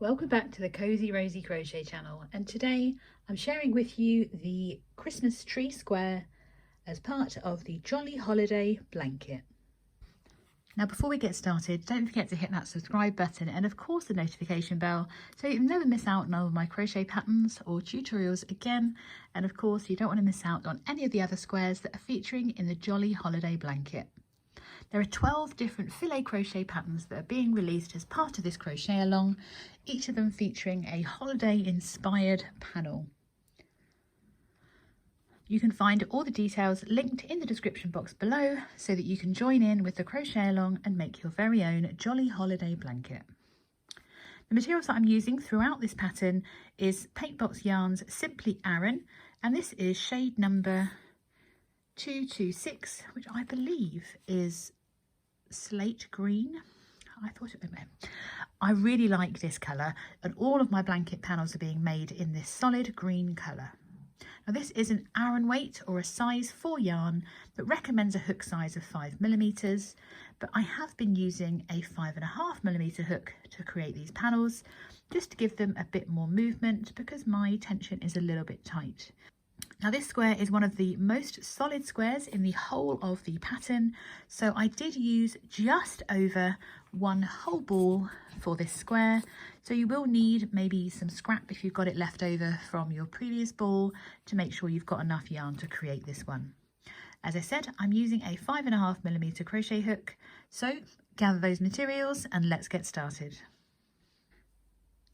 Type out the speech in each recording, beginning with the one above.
Welcome back to the Cozy Rosy Crochet channel, and today I'm sharing with you the Christmas tree square as part of the Jolly Holiday blanket. Now before we get started, don't forget to hit that subscribe button and of course the notification bell so you never miss out on all of my crochet patterns or tutorials again, and of course you don't want to miss out on any of the other squares that are featuring in the Jolly Holiday blanket. There are 12 different filet crochet patterns that are being released as part of this crochet along, each of them featuring a holiday inspired panel. You can find all the details linked in the description box below so that you can join in with the crochet along and make your very own Jolly Holiday blanket. The materials that I'm using throughout this pattern is Paintbox Yarns Simply Aran, and this is shade number 226, which I believe is Slate Green. I really like this colour, and all of my blanket panels are being made in this solid green colour. Now this is an Aran weight or a size 4 yarn that recommends a hook size of 5mm, but I have been using a 5.5mm hook to create these panels just to give them a bit more movement because my tension is a little bit tight. Now this square is one of the most solid squares in the whole of the pattern, so I did use just over one whole ball for this square, so you will need maybe some scrap if you've got it left over from your previous ball to make sure you've got enough yarn to create this one. As I said, I'm using a 5.5mm crochet hook, so gather those materials and let's get started.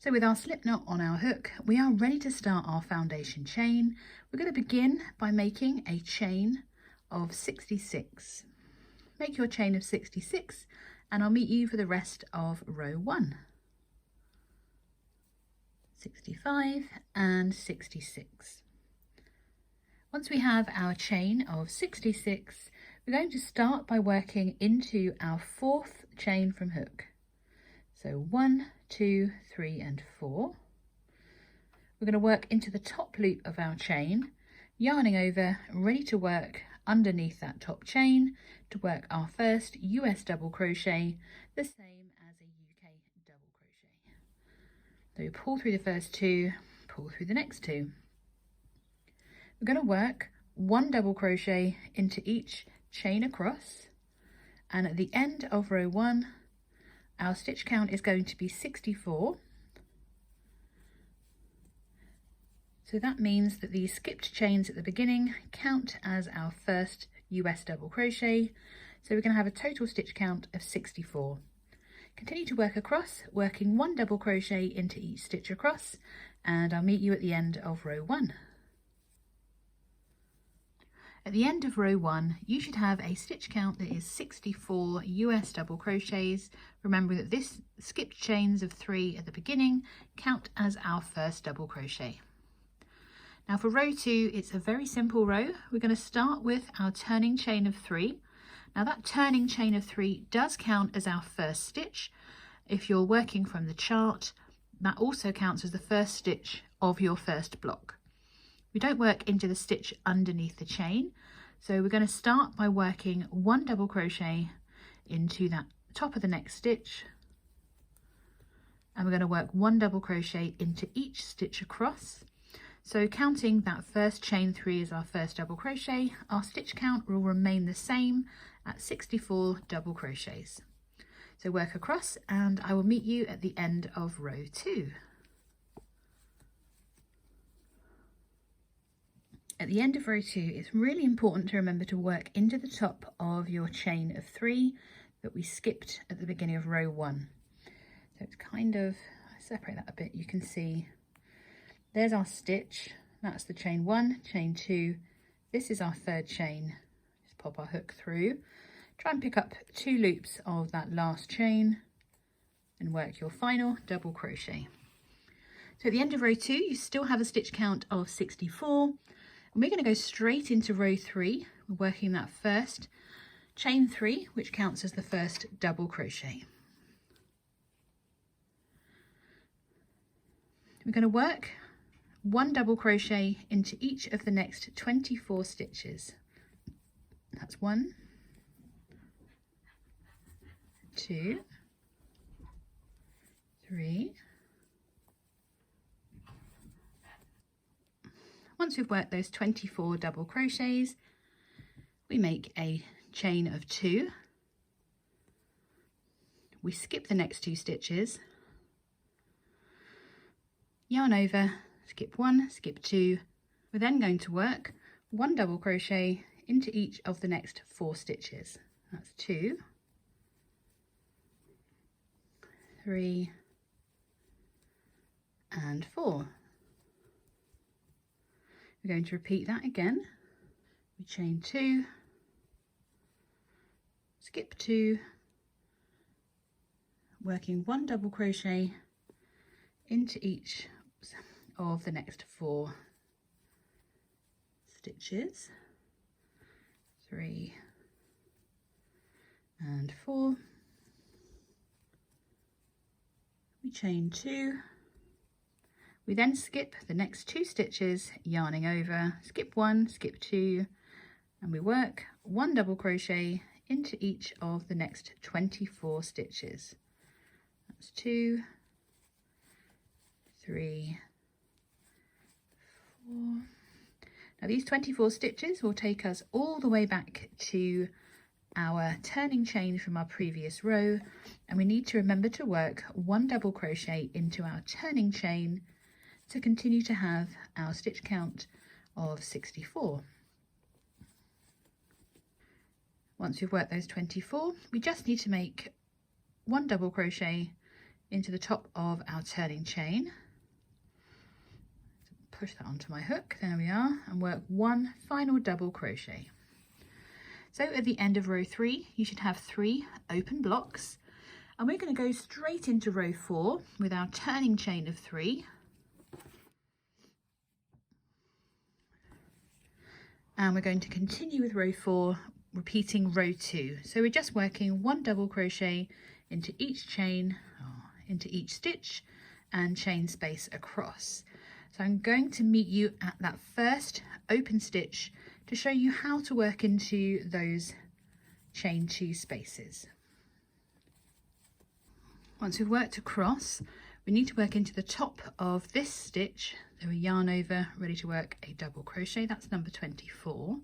So with our slip knot on our hook, we are ready to start our foundation chain. We're going to begin by making a chain of 66. Make your chain of 66 and I'll meet you for the rest of row 1. 65 and 66. Once we have our chain of 66, we're going to start by working into our 4th chain from hook. So 1, 2, 3 and 4. We're going to work into the top loop of our chain, yarning over, ready to work underneath that top chain to work our first US double crochet, the same as a UK double crochet. So you pull through the first 2, pull through the next 2. We're going to work 1 double crochet into each chain across, and at the end of row 1 our stitch count is going to be 64. So that means that these skipped chains at the beginning count as our first US double crochet. So we're going to have a total stitch count of 64. Continue to work across, working 1 double crochet into each stitch across, and I'll meet you at the end of row 1. At the end of row 1, you should have a stitch count that is 64 US double crochets, remembering that this skipped chains of 3 at the beginning count as our first double crochet. Now for row 2, it's a very simple row. We're going to start with our turning chain of 3. Now that turning chain of 3 does count as our first stitch. If you're working from the chart, that also counts as the first stitch of your first block. We don't work into the stitch underneath the chain, so we're going to start by working 1 double crochet into that top of the next stitch, and we're going to work 1 double crochet into each stitch across. So counting that first chain 3 as our first double crochet, our stitch count will remain the same at 64 double crochets. So work across and I will meet you at the end of row 2. At the end of row 2, it's really important to remember to work into the top of your chain of 3 that we skipped at the beginning of row 1. So it's kind of, I separate that a bit, you can see there's our stitch, that's the chain 1, chain 2, this is our 3rd chain. Just pop our hook through, try and pick up 2 loops of that last chain and work your final double crochet. So at the end of row 2, you still have a stitch count of 64. And we're going to go straight into row 3. We're working that first chain 3, which counts as the first double crochet. We're going to work 1 double crochet into each of the next 24 stitches. That's 1, 2, 3, once we've worked those 24 double crochets, we make a chain of 2. We skip the next 2 stitches, yarn over, skip 1, skip 2. We're then going to work 1 double crochet into each of the next 4 stitches. That's 2, 3 and 4. We're going to repeat that again. We chain 2, skip 2, working 1 double crochet into each of the next 4 stitches, 3 and 4. We chain 2. We then skip the next 2 stitches, yarning over, skip 1, skip 2, and we work 1 double crochet into each of the next 24 stitches. That's 2, 3, 4. Now these 24 stitches will take us all the way back to our turning chain from our previous row, and we need to remember to work 1 double crochet into our turning chain to continue to have our stitch count of 64. Once we've worked those 24, we just need to make 1 double crochet into the top of our turning chain. Push that onto my hook, there we are, and work 1 final double crochet. So at the end of row 3, you should have 3 open blocks, and we're going to go straight into row 4 with our turning chain of 3. And we're going to continue with row 4, repeating row 2. So we're just working 1 double crochet into each chain, into each stitch, and chain space across. So I'm going to meet you at that first open stitch to show you how to work into those chain 2 spaces. Once we've worked across, we need to work into the top of this stitch. So we yarn over, ready to work a double crochet. That's number 24.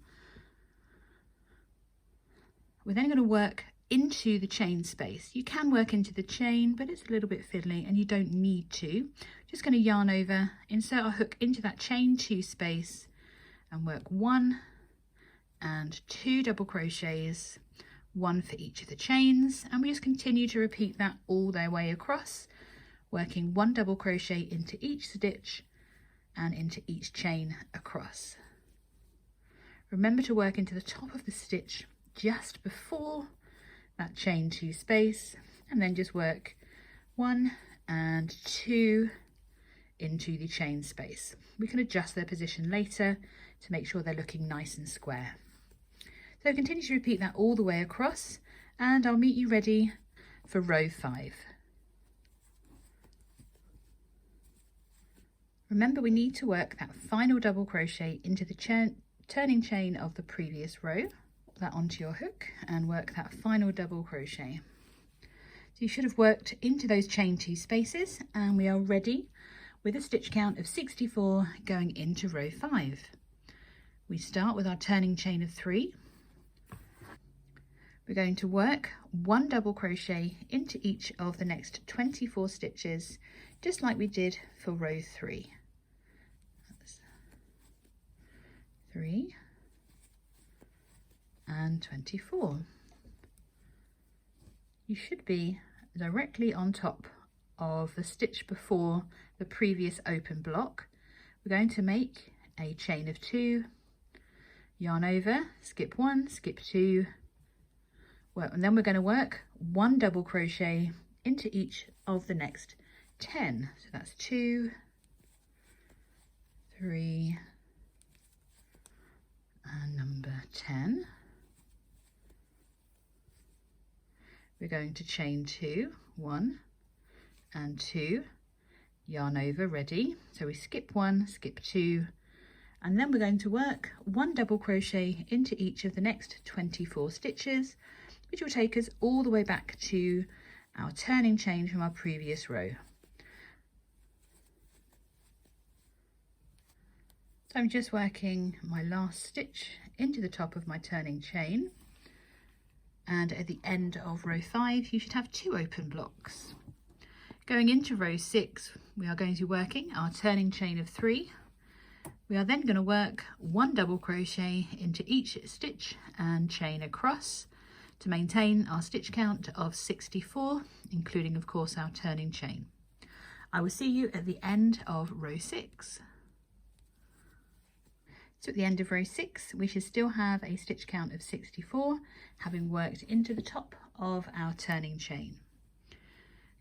We're then going to work into the chain space. You can work into the chain, but it's a little bit fiddly and you don't need to. Just going to yarn over, insert our hook into that chain 2 space and work 1 and 2 double crochets, 1 for each of the chains, and we just continue to repeat that all the way across, working 1 double crochet into each stitch and into each chain across. Remember to work into the top of the stitch just before that chain 2 space, and then just work 1 and 2 into the chain space. We can adjust their position later to make sure they're looking nice and square. So continue to repeat that all the way across, and I'll meet you ready for row 5. Remember, we need to work that final double crochet into the turning chain of the previous row. Put that onto your hook and work that final double crochet. So you should have worked into those chain 2 spaces, and we are ready with a stitch count of 64 going into row 5. We start with our turning chain of 3. We're going to work 1 double crochet into each of the next 24 stitches, just like we did for row 3. That's 3 and 24. You should be directly on top of the stitch before the previous open block. We're going to make a chain of 2, yarn over, skip 1, skip 2, and then we're going to work 1 double crochet into each of the next 10. So that's 2, 3, and number 10. We're going to chain 2, 1 and 2, yarn over, ready. So we skip 1, skip 2, and then we're going to work 1 double crochet into each of the next 24 stitches, which will take us all the way back to our turning chain from our previous row. So I'm just working my last stitch into the top of my turning chain, and at the end of row 5 you should have 2 open blocks. Going into row 6 we are going to be working our turning chain of 3. We are then going to work 1 double crochet into each stitch and chain across to maintain our stitch count of 64, including of course our turning chain. I will see you at the end of row 6. So at the end of row 6 we should still have a stitch count of 64, having worked into the top of our turning chain.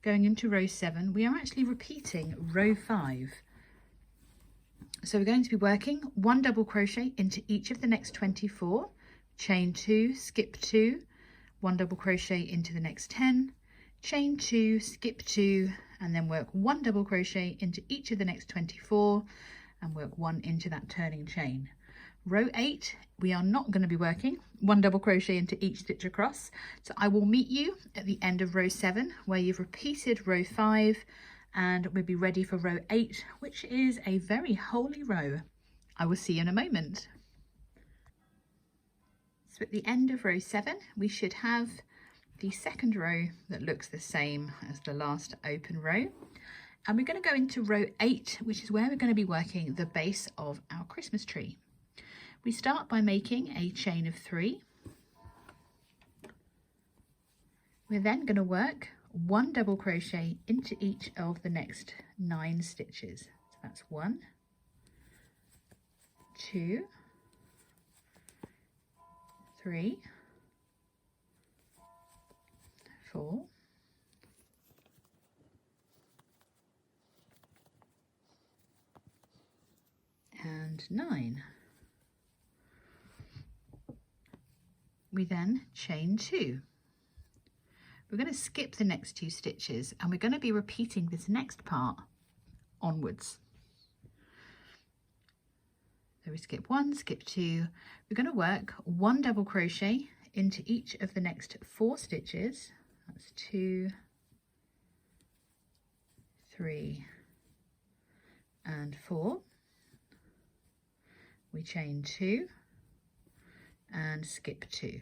Going into row 7 we are actually repeating row 5. So we're going to be working 1 double crochet into each of the next 24, chain 2, skip 2, 1 double crochet into the next 10, chain 2, skip 2, and then work 1 double crochet into each of the next 24 and work 1 into that turning chain. Row 8 we are not going to be working 1 double crochet into each stitch across, so I will meet you at the end of row 7 where you've repeated row 5, and we'll be ready for row 8, which is a very holy row. I will see you in a moment. So at the end of row 7 we should have the second row that looks the same as the last open row, and we're going to go into row 8, which is where we're going to be working the base of our Christmas tree. We start by making a chain of 3. We're then going to work 1 double crochet into each of the next 9 stitches. So that's 1, 2, 3, 4, and 9. We then chain 2. We're going to skip the next 2 stitches and we're going to be repeating this next part onwards. So we skip 1, skip 2, we're going to work 1 double crochet into each of the next 4 stitches. That's 2, 3, and 4. We chain 2 and skip 2.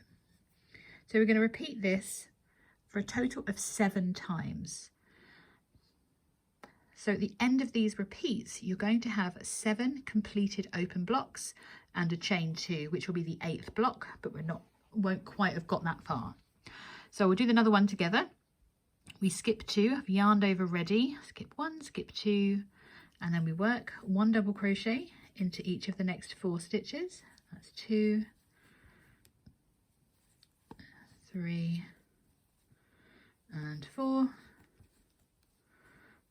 So we're going to repeat this for a total of 7 times. So at the end of these repeats you're going to have 7 completed open blocks and a chain 2, which will be the 8th block, but won't quite have got that far. So we'll do another one together. We skip 2, I've yarned over ready, skip 1, skip 2, and then we work 1 double crochet into each of the next 4 stitches. That's 2, 3, and 4,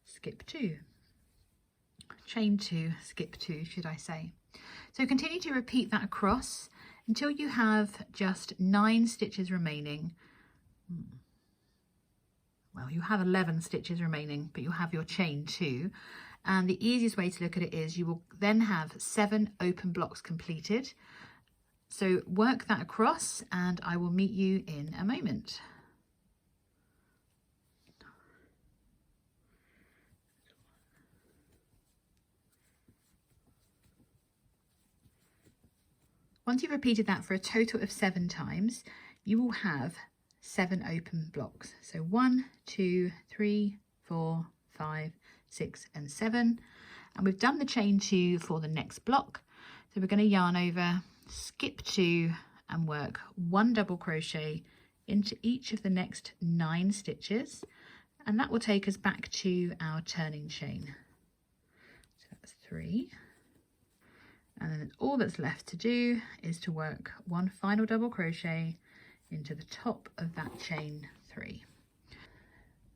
skip 2, chain 2, skip 2 should I say. So continue to repeat that across until you have just 9 stitches remaining. Well, you have 11 stitches remaining, but you have your chain 2, and the easiest way to look at it is you will then have 7 open blocks completed. So work that across and I will meet you in a moment. Once you've repeated that for a total of 7 times, you will have 7 open blocks. So 1, 2, 3, 4, 5, 6, and 7. And we've done the chain 2 for the next block. So we're going to yarn over, skip 2, and work 1 double crochet into each of the next 9 stitches. And that will take us back to our turning chain. So that's 3. And then all that's left to do is to work 1 final double crochet into the top of that chain 3.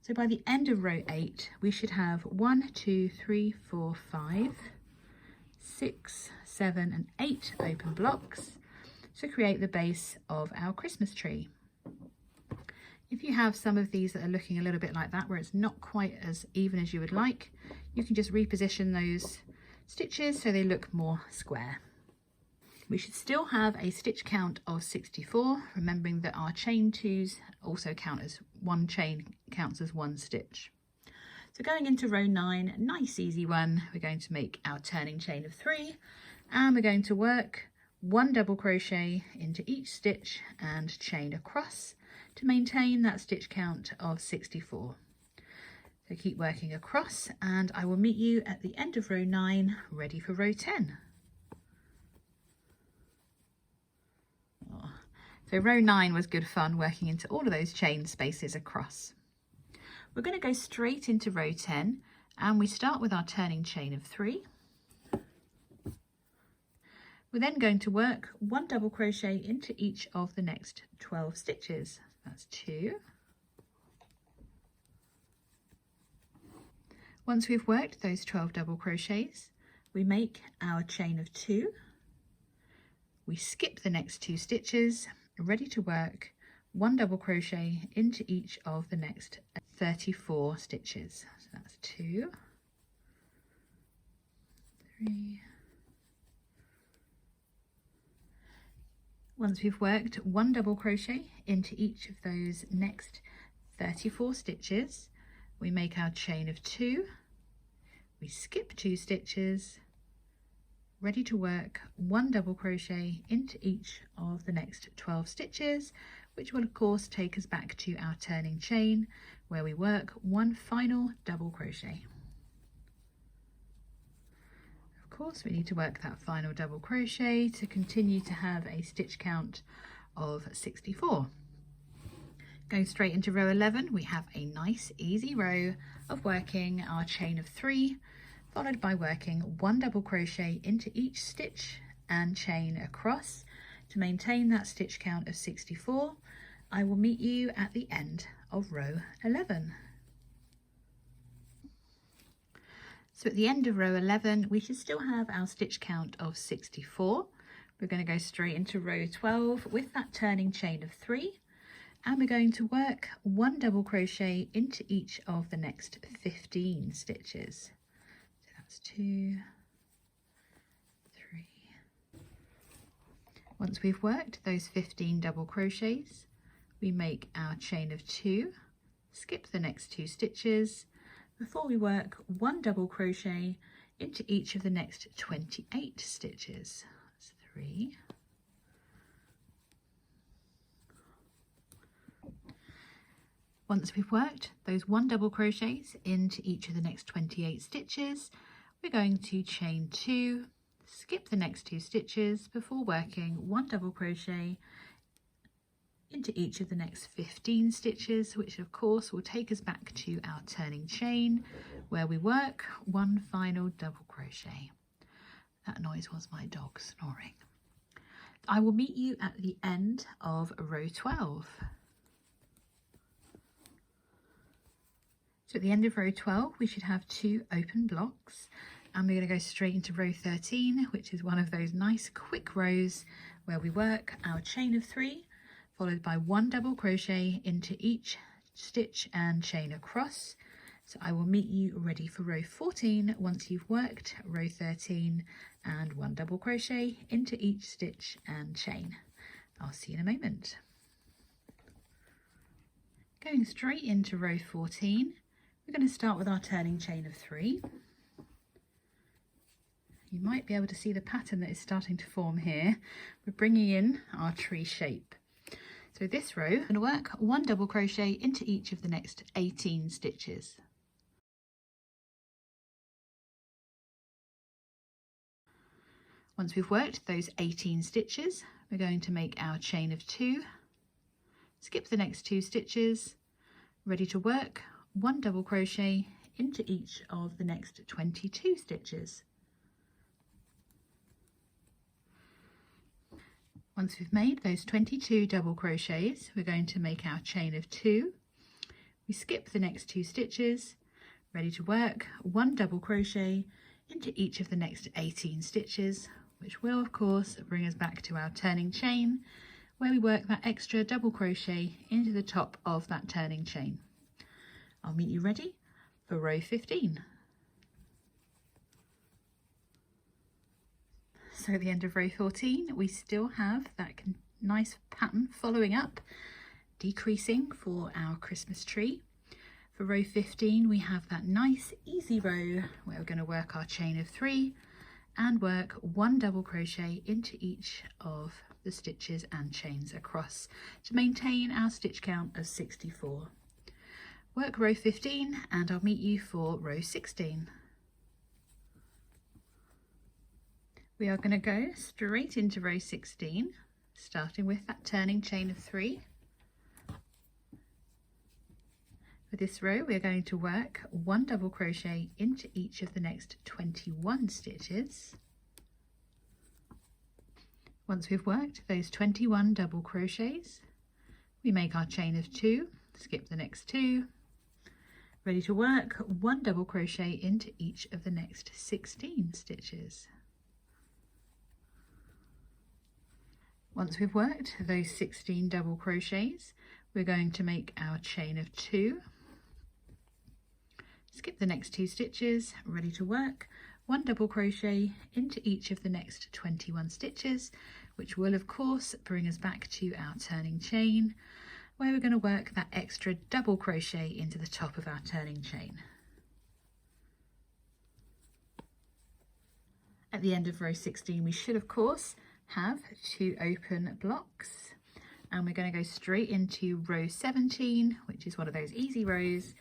So by the end of row 8 we should have 1, 2, 3, 4, 5, 6, 7 and 8 open blocks to create the base of our Christmas tree. If you have some of these that are looking a little bit like that, where it's not quite as even as you would like, you can just reposition those stitches so they look more square. We should still have a stitch count of 64, remembering that our chain 2s also count as one chain, counts as 1 stitch. So going into row 9, nice easy one, we're going to make our turning chain of 3, And we're going to work 1 double crochet into each stitch and chain across to maintain that stitch count of 64. So keep working across and I will meet you at the end of row 9, ready for row 10. So row 9 was good fun, working into all of those chain spaces across. We're going to go straight into row 10 and we start with our turning chain of 3. We're then going to work 1 double crochet into each of the next 12 stitches. That's 2. Once we've worked those 12 double crochets, we make our chain of 2. We skip the next 2 stitches, ready to work 1 double crochet into each of the next 34 stitches. So that's 2, 3. Once we've worked 1 double crochet into each of those next 34 stitches, we make our chain of 2, we skip 2 stitches, ready to work 1 double crochet into each of the next 12 stitches, which will of course take us back to our turning chain where we work 1 final double crochet. Of course we need to work that final double crochet to continue to have a stitch count of 64. Going straight into row 11, we have a nice easy row of working our chain of 3, followed by working 1 double crochet into each stitch and chain across to maintain that stitch count of 64. I will meet you at the end of row 11. So at the end of row 11, we should still have our stitch count of 64. We're going to go straight into row 12 with that turning chain of 3. And we're going to work 1 double crochet into each of the next 15 stitches. So that's 2, 3. Once we've worked those 15 double crochets, we make our chain of 2, skip the next 2 stitches before we work 1 double crochet into each of the next 28 stitches. That's 3. Once we've worked those 1 double crochets into each of the next 28 stitches, we're going to chain 2, skip the next 2 stitches before working 1 double crochet into each of the next 15 stitches, which of course will take us back to our turning chain where we work 1 final double crochet. That noise was my dog snoring. I will meet you at the end of row 12. So at the end of row 12, we should have 2 open blocks, and we're going to go straight into row 13, which is one of those nice quick rows where we work our chain of 3, followed by 1 double crochet into each stitch and chain across. So I will meet you ready for row 14 once you've worked row 13 and 1 double crochet into each stitch and chain. I'll see you in a moment. Going straight into row 14, we're going to start with our turning chain of 3. You might be able to see the pattern that is starting to form here. We're bringing in our tree shape. So this row, I'm going to work 1 double crochet into each of the next 18 stitches. Once we've worked those 18 stitches, we're going to make our chain of 2, skip the next 2 stitches, ready to work 1 double crochet into each of the next 22 stitches. Once we've made those 22 double crochets, we're going to make our chain of 2. We skip the next 2 stitches, ready to work 1 double crochet into each of the next 18 stitches, which will of course bring us back to our turning chain where we work that extra double crochet into the top of that turning chain. I'll meet you ready for row 15. So at the end of row 14, we still have that nice pattern following up, decreasing for our Christmas tree. For row 15, we have that nice easy row where we're going to work our chain of 3 and work 1 double crochet into each of the stitches and chains across to maintain our stitch count of 64. Work row 15 and I'll meet you for row 16. We are going to go straight into row 16, starting with that turning chain of 3. For this row we are going to work 1 double crochet into each of the next 21 stitches. Once we've worked those 21 double crochets, we make our chain of 2, skip the next 2, ready to work 1 double crochet into each of the next 16 stitches. Once we've worked those 16 double crochets, we're going to make our chain of 2, skip the next 2 stitches, ready to work 1 double crochet into each of the next 21 stitches, which will of course bring us back to our turning chain, where we're going to work that extra double crochet into the top of our turning chain. At the end of row 16 we should of course have 2 open blocks, and we're going to go straight into row 17, which is one of those easy rows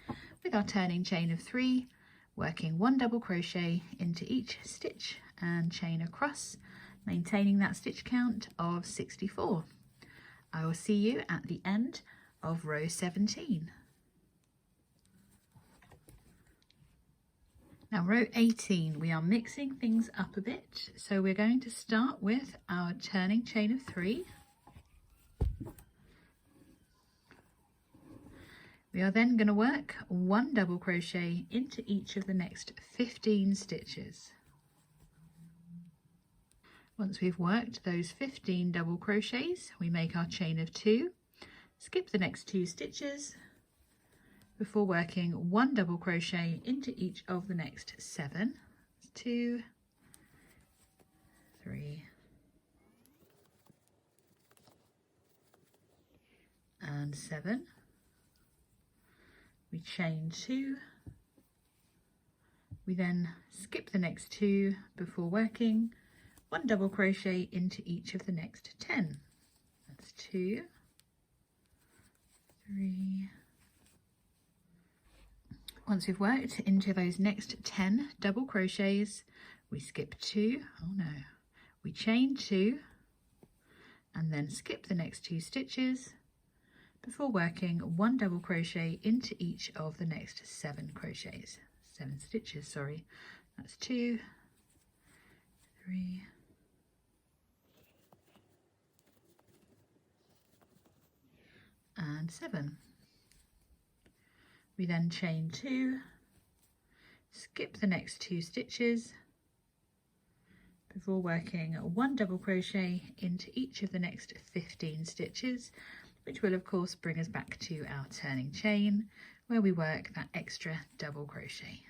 with our turning chain of 3, working 1 double crochet into each stitch and chain across, maintaining that stitch count of 64. I will see you at the end of row 17. Now row 18, we are mixing things up a bit, so we're going to start with our turning chain of 3. We are then going to work 1 double crochet into each of the next 15 stitches. Once we've worked those 15 double crochets, we make our chain of 2, skip the next 2 stitches, before working 1 double crochet into each of the next 7. 2, 3, and 7. We chain 2. We then skip the next 2 before working 1 double crochet into each of the next 10. That's 2, 3. Once we've worked into those next 10 double crochets, we skip 2, we chain 2 and then skip the next 2 stitches before working 1 double crochet into each of the next 7 stitches, sorry. That's 2, 3, and 7. We then chain 2, skip the next 2 stitches before working 1 double crochet into each of the next 15 stitches, which will of course bring us back to our turning chain where we work that extra double crochet.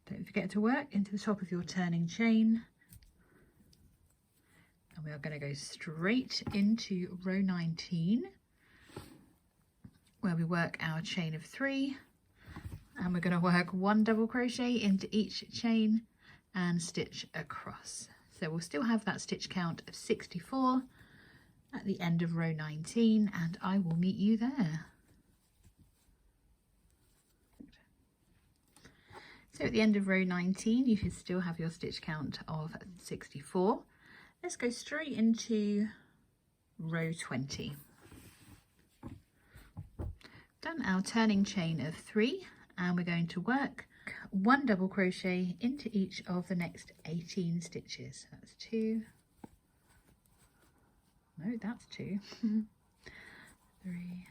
Don't forget to work into the top of your turning chain, and we are going to go straight into row 19, where we work our chain of 3, and we're going to work 1 double crochet into each chain and stitch across. So we'll still have that stitch count of 64 at the end of row 19, and I will meet you there. So at the end of row 19 you should still have your stitch count of 64. Let's go straight into row 20. Done our turning chain of 3, and we're going to work 1 double crochet into each of the next 18 stitches. That's 2, no, that's 2, 3.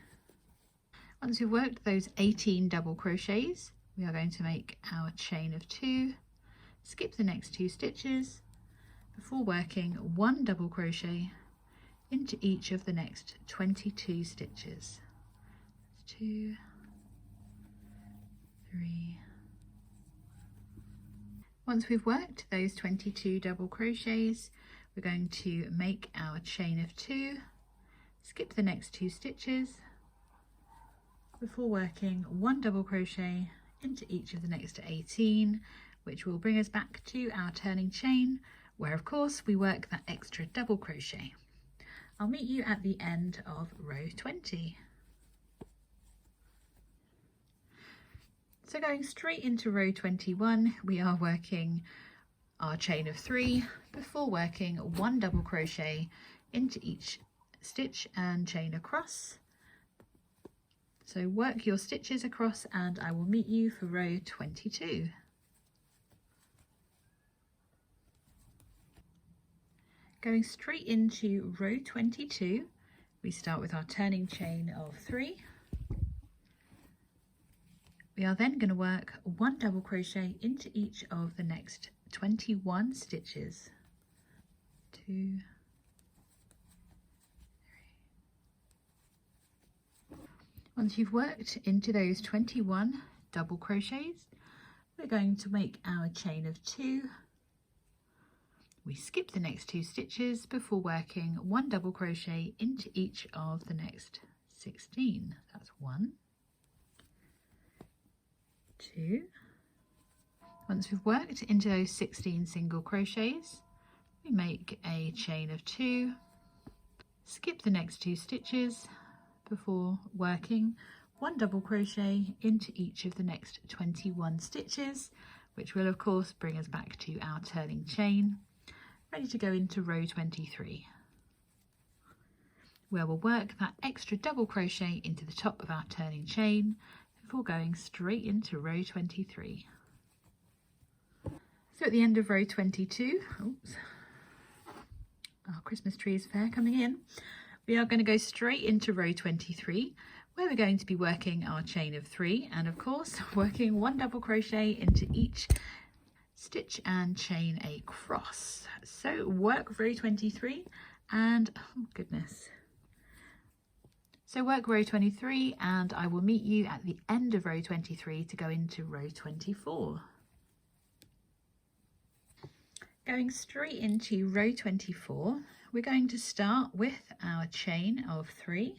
Once we've worked those 18 double crochets, we are going to make our chain of 2, skip the next 2 stitches before working 1 double crochet into each of the next 22 stitches. 2, 3. Once we've worked those 22 double crochets, we're going to make our chain of 2, skip the next 2 stitches before working 1 double crochet into each of the next 18, which will bring us back to our turning chain, where of course we work that extra double crochet. I'll meet you at the end of row 20. So going straight into row 21, we are working our chain of 3 before working 1 double crochet into each stitch and chain across. So work your stitches across and I will meet you for row 22. Going straight into row 22, we start with our turning chain of 3. We are then going to work 1 double crochet into each of the next 21 stitches. 2, 3. Once you've worked into those 21 double crochets, we're going to make our chain of 2. We skip the next 2 stitches before working 1 double crochet into each of the next 16. That's 1, 2. Once we've worked into those 16 single crochets, we make a chain of 2, skip the next 2 stitches before working 1 double crochet into each of the next 21 stitches, which will of course bring us back to our turning chain, ready to go into row 23, where we'll work that extra double crochet into the top of our turning chain before going straight into row 23. So at the end of row 22, our Christmas tree is fair coming in, we are going to go straight into row 23, where we're going to be working our chain of 3 and of course working 1 double crochet into each stitch and chain across. So work row 23 and oh goodness. So work row 23 and I will meet you at the end of row 23 to go into row 24. Going straight into row 24, we're going to start with our chain of 3.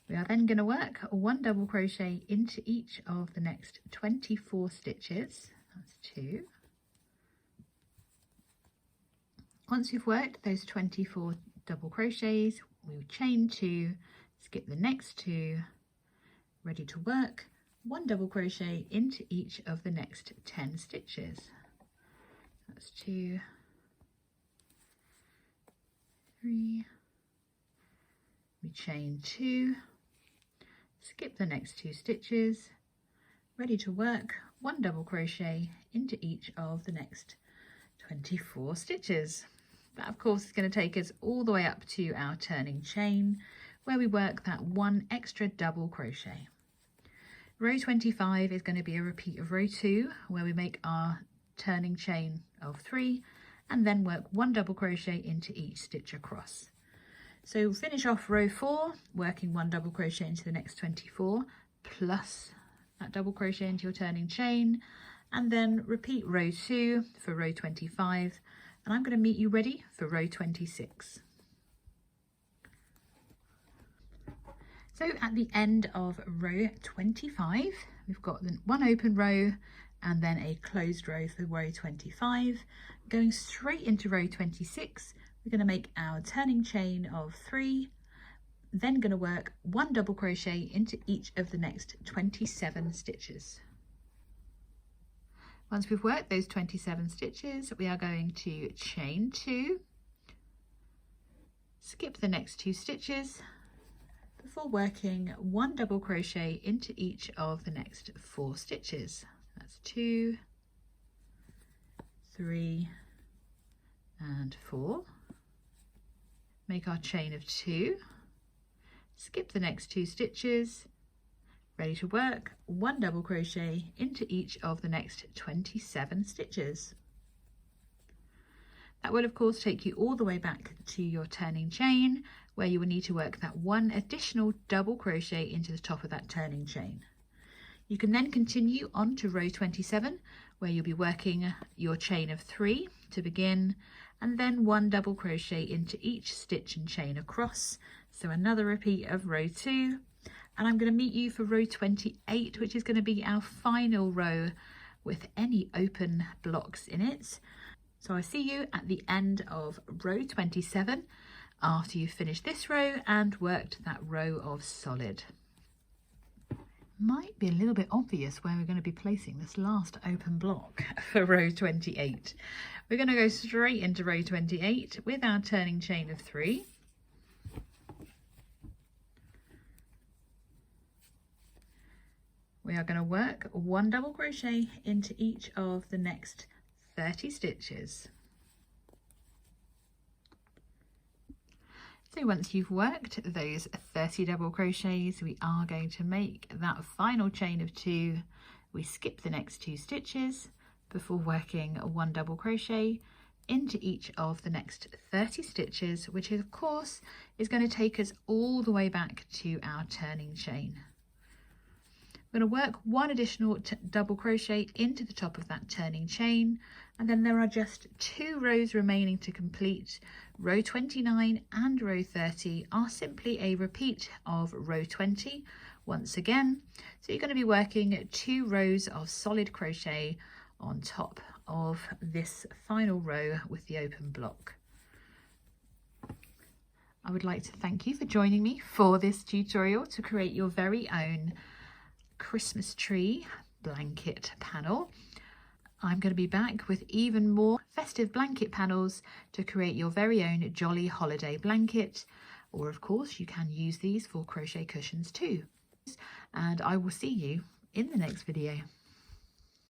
We are then going to work 1 double crochet into each of the next 24 stitches. That's 2. Once you've worked those 24 double crochets, we will chain 2, skip the next 2, ready to work 1 double crochet into each of the next 10 stitches. That's 2, 3, we chain 2, skip the next 2 stitches, ready to work 1 double crochet into each of the next 24 stitches. That of course is going to take us all the way up to our turning chain, where we work that 1 extra double crochet. Row 25 is going to be a repeat of row 2, where we make our turning chain of 3 and then work 1 double crochet into each stitch across. So finish off row 4 working 1 double crochet into the next 24 plus that double crochet into your turning chain, and then repeat row 2 for row 25, and I'm going to meet you ready for row 26. So at the end of row 25, we've got 1 open row and then a closed row for row 25. Going straight into row 26, we're going to make our turning chain of 3, then going to work 1 double crochet into each of the next 27 stitches. Once we've worked those 27 stitches, we are going to chain 2, skip the next 2 stitches before working 1 double crochet into each of the next 4 stitches. That's 2, 3 and 4. Make our chain of 2, skip the next 2 stitches, ready to work 1 double crochet into each of the next 27 stitches. That will of course take you all the way back to your turning chain, where you will need to work that 1 additional double crochet into the top of that turning chain. You can then continue on to row 27, where you'll be working your chain of 3 to begin, and then 1 double crochet into each stitch and chain across. So another repeat of row 2, and I'm going to meet you for row 28, which is going to be our final row with any open blocks in it. So I'll see you at the end of row 27 after you've finished this row and worked that row of solid. Might be a little bit obvious where we're going to be placing this last open block for row 28. We're going to go straight into row 28 with our turning chain of 3. We are going to work 1 double crochet into each of the next 30 stitches. So once you've worked those 30 double crochets, we are going to make that final chain of 2. We skip the next 2 stitches before working 1 double crochet into each of the next 30 stitches, which of course is going to take us all the way back to our turning chain. We're going to work 1 additional double crochet into the top of that turning chain, and then there are just 2 rows remaining to complete. Row 29 and row 30 are simply a repeat of row 20 once again. So you're going to be working 2 rows of solid crochet on top of this final row with the open block. I would like to thank you for joining me for this tutorial to create your very own Christmas tree blanket panel. I'm going to be back with even more festive blanket panels to create your very own jolly holiday blanket, or of course you can use these for crochet cushions too. And I will see you in the next video.